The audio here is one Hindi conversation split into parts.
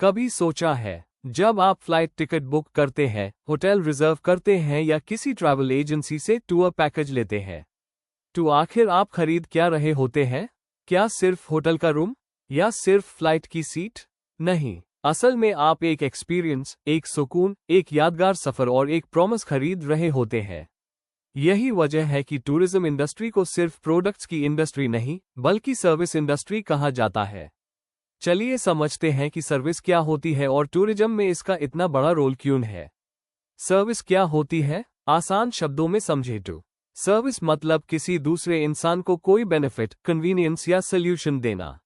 कभी सोचा है, जब आप फ्लाइट टिकट बुक करते हैं, होटल रिजर्व करते हैं या किसी ट्रैवल एजेंसी से टूर पैकेज लेते हैं, तो आखिर आप खरीद क्या रहे होते हैं? क्या सिर्फ होटल का रूम या सिर्फ फ्लाइट की सीट? नहीं, असल में आप एक एक्सपीरियंस, एक सुकून, एक यादगार सफर और एक प्रॉमिस खरीद रहे होते हैं। यही वजह है कि टूरिज्म इंडस्ट्री को सिर्फ प्रोडक्ट्स की इंडस्ट्री नहीं, बल्कि सर्विस इंडस्ट्री कहा जाता है। चलिए समझते हैं कि सर्विस क्या होती है और टूरिज्म में इसका इतना बड़ा रोल क्यों है। सर्विस क्या होती है? आसान शब्दों में समझे तो सर्विस मतलब किसी दूसरे इंसान को कोई बेनिफिट, कन्वीनियंस या सोल्यूशन देना।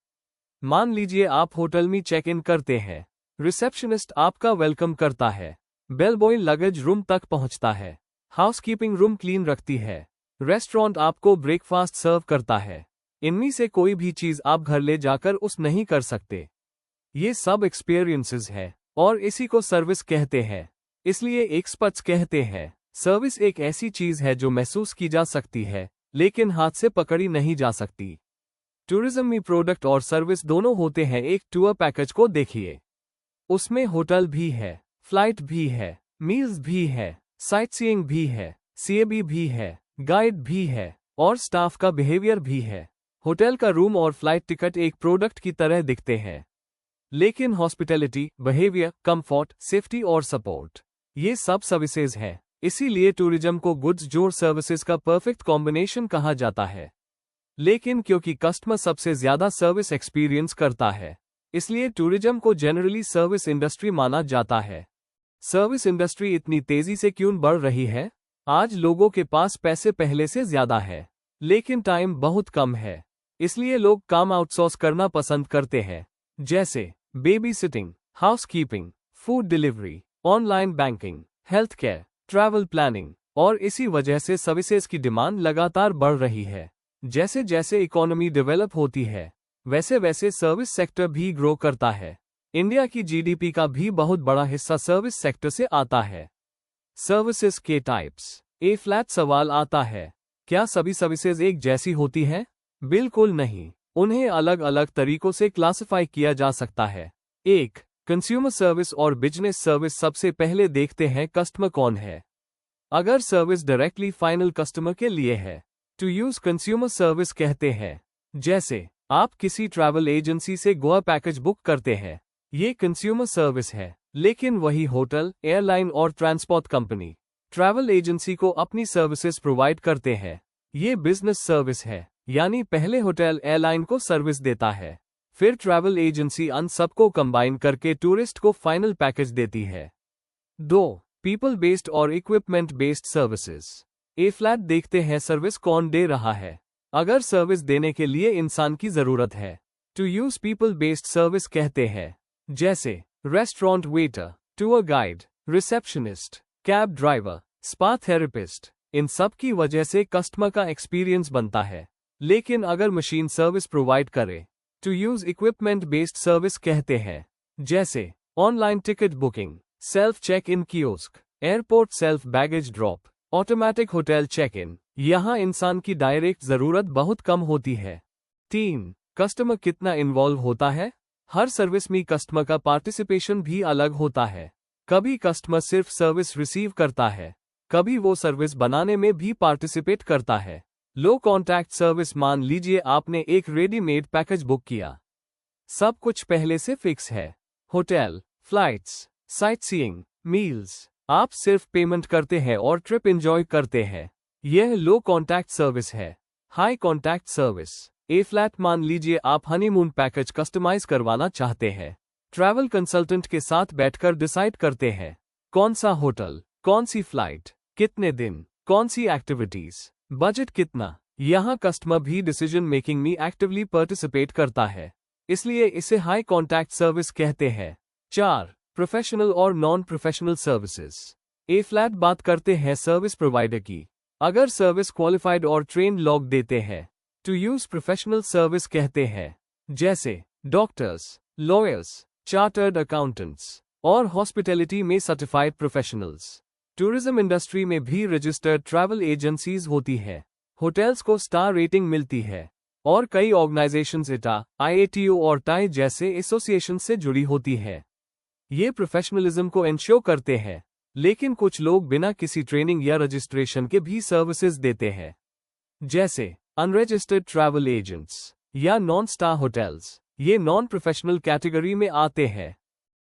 मान लीजिए आप होटल में चेक इन करते हैं, रिसेप्शनिस्ट आपका वेलकम करता है, बेल बॉय लगेज रूम तक पहुंचता है, हाउसकीपिंग रूम क्लीन रखती है, रेस्टोरेंट आपको ब्रेकफास्ट सर्व करता है। इनमें से कोई भी चीज आप घर ले जाकर उस नहीं कर सकते। ये सब एक्सपीरियंसेस है और इसी को सर्विस कहते हैं। इसलिए एक्सपर्ट्स कहते हैं, सर्विस एक ऐसी चीज है जो महसूस की जा सकती है, लेकिन हाथ से पकड़ी नहीं जा सकती। टूरिज्म में प्रोडक्ट और सर्विस दोनों होते हैं। एक टूर पैकेज को देखिए, उसमें होटल भी है, फ्लाइट भी है, मील्स भी है, साइटसीइंग भी है, सीएबी भी है, गाइड भी है और स्टाफ का बिहेवियर भी है। होटल का रूम और फ्लाइट टिकट एक प्रोडक्ट की तरह दिखते हैं, लेकिन हॉस्पिटैलिटी, बिहेवियर, कंफर्ट, सेफ्टी और सपोर्ट, ये सब सर्विसेज हैं। इसीलिए टूरिज्म को गुड्स जोड़ सर्विसेज का परफेक्ट कॉम्बिनेशन कहा जाता है। लेकिन क्योंकि कस्टमर सबसे ज्यादा सर्विस एक्सपीरियंस करता है, इसलिए टूरिज्म को जनरली सर्विस इंडस्ट्री माना जाता है। सर्विस इंडस्ट्री इतनी तेजी से क्यों बढ़ रही है? आज लोगों के पास पैसे पहले से ज्यादा है, लेकिन टाइम बहुत कम है। इसलिए लोग काम आउटसोर्स करना पसंद करते हैं, जैसे baby sitting, housekeeping, food delivery, online banking, health care, travel planning. और इसी वजह से सर्विसेज की डिमांड लगातार बढ़ रही है। जैसे जैसे इकोनॉमी डेवलप होती है, वैसे वैसे सर्विस सेक्टर भी ग्रो करता है। इंडिया की जीडीपी का भी बहुत बड़ा हिस्सा सर्विस सेक्टर से आता है। सर्विसेज के टाइप्स। ए फ्लैट सवाल आता है, क्या सभी सर्विसेज एक जैसी होती हैं? बिल्कुल नहीं, उन्हें अलग अलग तरीकों से क्लासिफाई किया जा सकता है। एक, कंज्यूमर सर्विस और बिजनेस सर्विस। सबसे पहले देखते हैं कस्टमर कौन है। अगर सर्विस डायरेक्टली फाइनल कस्टमर के लिए है, टू यूज कंज्यूमर सर्विस कहते हैं। जैसे आप किसी ट्रैवल एजेंसी से गोवा पैकेज बुक करते हैं, ये कंज्यूमर सर्विस है। लेकिन वही होटल, एयरलाइन और ट्रांसपोर्ट कंपनी ट्रैवल एजेंसी को अपनी सर्विसेज प्रोवाइड करते हैं, ये बिजनेस सर्विस है। यानी पहले होटल एयरलाइन को सर्विस देता है, फिर ट्रैवल एजेंसी अन सबको कंबाइन करके टूरिस्ट को फाइनल पैकेज देती है। 2, पीपल बेस्ड और इक्विपमेंट बेस्ड सर्विसेज। ए फ्लैट देखते हैं सर्विस कौन दे रहा है। अगर सर्विस देने के लिए इंसान की जरूरत है, to use people based service कहते हैं। जैसे restaurant waiter, tour guide, receptionist, cab driver, spa therapist. इन सब की वजह से कस्टमर का एक्सपीरियंस बनता है। लेकिन अगर मशीन सर्विस प्रोवाइड करे, to use equipment based service कहते हैं। जैसे online ticket booking, self check in kiosk, airport self baggage drop, automatic hotel check in. यहाँ इंसान की डायरेक्ट जरूरत बहुत कम होती है। 3, कस्टमर कितना इन्वॉल्व होता है। हर सर्विस में कस्टमर का पार्टिसिपेशन भी अलग होता है। कभी कस्टमर सिर्फ सर्विस रिसीव करता है, कभी वो सर्विस बनाने में भी पार्टिसिपेट करता है। लो कॉन्टैक्ट सर्विस। मान लीजिए आपने एक रेडीमेड पैकेज बुक किया, सब कुछ पहले से फिक्स है, होटल, फ्लाइट्स, साइटसीइंग, मील्स। आप सिर्फ पेमेंट करते हैं और ट्रिप एंजॉय करते हैं। यह लो कॉन्टैक्ट सर्विस है। High contact service. A flat. मान लीजिए आप हनीमून पैकेज कस्टमाइज करवाना चाहते हैं, ट्रैवल कंसल्टेंट के साथ बैठकर डिसाइड करते हैं कौन सा होटल, कौन सी फ्लाइट, कितने दिन, कौन सी एक्टिविटीज, बजट कितना। यहाँ कस्टमर भी डिसीजन मेकिंग में एक्टिवली पार्टिसिपेट करता है, इसलिए इसे हाई कॉन्टैक्ट सर्विस कहते हैं। 4, प्रोफेशनल और नॉन प्रोफेशनल सर्विसेज। ए फ्लैट। बात करते हैं सर्विस प्रोवाइडर की। अगर सर्विस क्वालिफाइड और ट्रेन लोग देते हैं, टू यूज प्रोफेशनल सर्विस कहते हैं। जैसे डॉक्टर्स, लॉयर्स, चार्टर्ड अकाउंटेंट्स और हॉस्पिटैलिटी में सर्टिफाइड प्रोफेशनल्स। टूरिज्म इंडस्ट्री में भी रजिस्टर्ड ट्रैवल एजेंसीज होती है, होटल्स को स्टार रेटिंग मिलती है और कई ऑर्गेनाइजेशंस इटा, IATO और टाई जैसे एसोसिएशन से जुड़ी होती है। ये प्रोफेशनलिज्म को इंश्योर करते हैं, लेकिन कुछ लोग बिना किसी ट्रेनिंग या रजिस्ट्रेशन के भी सर्विसेज देते हैं, जैसे अनरजिस्टर्ड ट्रैवल एजेंट्स या नॉन स्टार होटल्स। ये नॉन प्रोफेशनल कैटेगरी में आते हैं।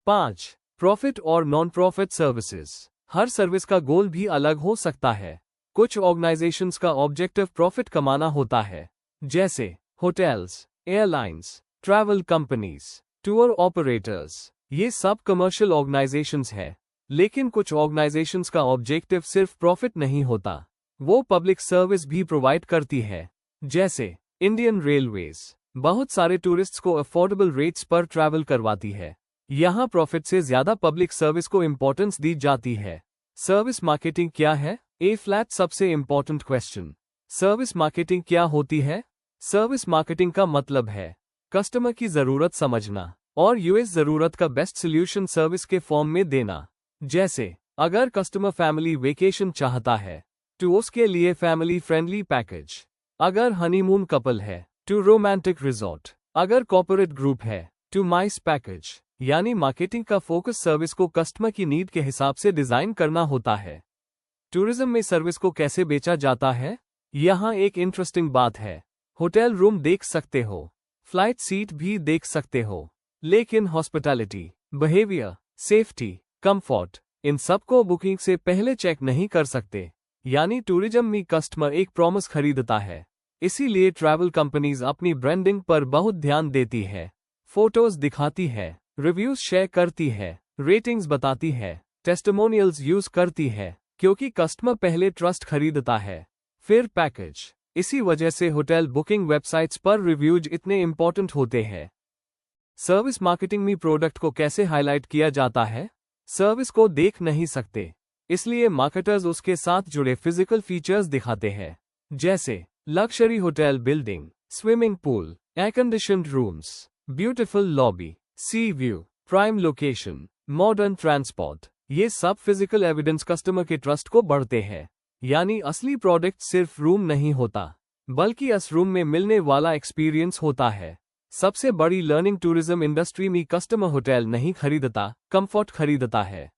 5. प्रॉफिट और नॉन प्रॉफिट सर्विसेज। हर सर्विस का गोल भी अलग हो सकता है। कुछ ऑर्गेनाइजेशंस का ऑब्जेक्टिव प्रॉफिट कमाना होता है, जैसे hotels, airlines, travel companies, tour operators. ये सब कमर्शियल ऑर्गेनाइजेशंस हैं, लेकिन कुछ ऑर्गेनाइजेशंस का ऑब्जेक्टिव सिर्फ प्रॉफिट नहीं होता, वो पब्लिक सर्विस भी प्रोवाइड करती है, जैसे इंडियन रेलवेज बहुत सारे टूरिस्ट्स को अफोर्डेबल रेट्स पर ट्रैवल करवाती है। यहाँ प्रॉफिट से ज्यादा पब्लिक सर्विस को इंपॉर्टेंस दी जाती है। सर्विस मार्केटिंग क्या है? ए फ्लैट सबसे इंपॉर्टेंट क्वेश्चन। सर्विस मार्केटिंग क्या होती है? सर्विस मार्केटिंग का मतलब है कस्टमर की जरूरत समझना और यूएस जरूरत का बेस्ट सोल्यूशन सर्विस के फॉर्म में देना। जैसे अगर कस्टमर फैमिली वेकेशन चाहता है तो उसके लिए फैमिली फ्रेंडली पैकेज। अगर हनीमून कपल है टू रोमांटिक रिजॉर्ट। अगर कॉर्पोरेट ग्रुप है टू माइस पैकेज। यानी मार्केटिंग का फोकस सर्विस को कस्टमर की नीड के हिसाब से डिजाइन करना होता है। टूरिज्म में सर्विस को कैसे बेचा जाता है? यहाँ एक इंटरेस्टिंग बात है। होटल रूम देख सकते हो, फ्लाइट सीट भी देख सकते हो, लेकिन हॉस्पिटैलिटी, बिहेवियर, सेफ्टी, कंफर्ट, इन सबको बुकिंग से पहले चेक नहीं कर सकते। यानी टूरिज्म में कस्टमर एक प्रॉमिस खरीदता है, इसीलिए ट्रैवल कंपनीज अपनी ब्रांडिंग पर बहुत ध्यान देती है। फोटोज दिखाती है, रिव्यूज शेयर करती है, रेटिंग्स बताती है, टेस्टिमोनियल्स यूज करती है, क्योंकि कस्टमर पहले ट्रस्ट खरीदता है, फिर पैकेज। इसी वजह से होटल बुकिंग वेबसाइट्स पर रिव्यूज इतने इंपॉर्टेंट होते हैं। सर्विस मार्केटिंग में प्रोडक्ट को कैसे हाईलाइट किया जाता है? सर्विस को देख नहीं सकते, इसलिए मार्केटर्स उसके साथ जुड़े फिजिकल फीचर्स दिखाते हैं, जैसे luxury hotel building, swimming pool, air conditioned rooms, beautiful lobby, सी view, prime location, modern transport. ये सब फिजिकल एविडेंस कस्टमर के ट्रस्ट को बढ़ते हैं। यानी असली प्रोडक्ट सिर्फ रूम नहीं होता, बल्कि उस रूम में मिलने वाला एक्सपीरियंस होता है। सबसे बड़ी लर्निंग टूरिज्म इंडस्ट्री में कस्टमर होटल नहीं खरीदता, कंफर्ट खरीदता है।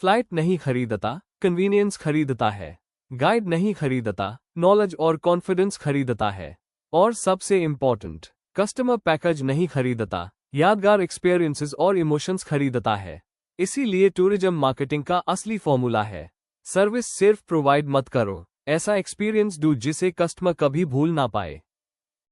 फ्लाइट नहीं खरीदता, कन्वीनियंस खरीदता है। गाइड नहीं खरीदता, नॉलेज और कॉन्फिडेंस खरीदता है। और सबसे इंपॉर्टेंट, कस्टमर पैकेज नहीं खरीदता, यादगार एक्सपीरियंसेस और इमोशंस खरीदता है। इसीलिए टूरिज्म मार्केटिंग का असली फॉर्मूला है, सर्विस सिर्फ प्रोवाइड मत करो, ऐसा एक्सपीरियंस दो जिसे कस्टमर कभी भूल ना पाए।